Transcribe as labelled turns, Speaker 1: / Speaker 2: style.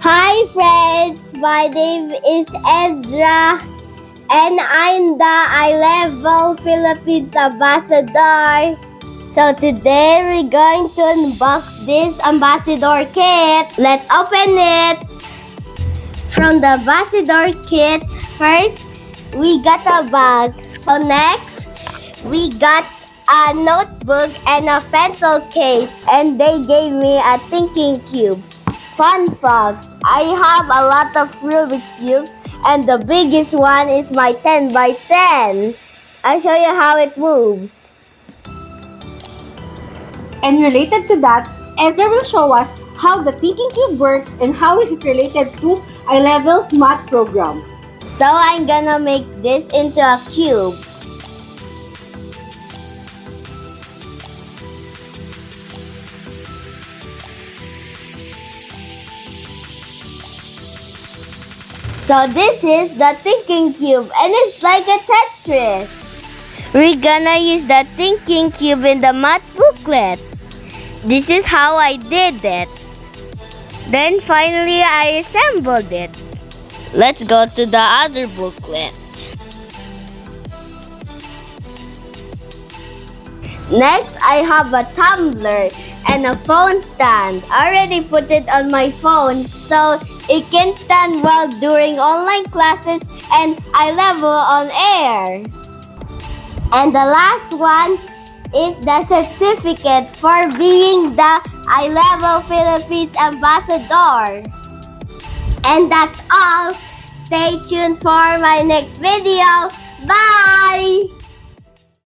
Speaker 1: Hi friends, my name is Ezra and I'm the I-Level Philippines Ambassador. So today we're going to unbox this Ambassador kit. Let's open it. From the Ambassador kit, first we got a bag. So next, we got a notebook and a pencil case, and they gave me a thinking cube. Fun facts, I have a lot of Rubik's cubes, and the biggest one is my 10 by 10. I'll show you how it moves.
Speaker 2: And related to that, Ezra will show us how the thinking cube works and how is it related to I-Level's math program.
Speaker 1: So I'm gonna make this into a cube. So this is the thinking cube and it's like a Tetris. We're gonna use the thinking cube in the math booklet. This is how I did it. Then finally I assembled it. Let's go to the other booklet. Next, I have a tumbler and a phone stand. I already put it on my phone so it can stand well during online classes and I-Level on air. And the last one is the certificate for being the I-Level Philippines Ambassador. And that's all. Stay tuned for my next video. Bye!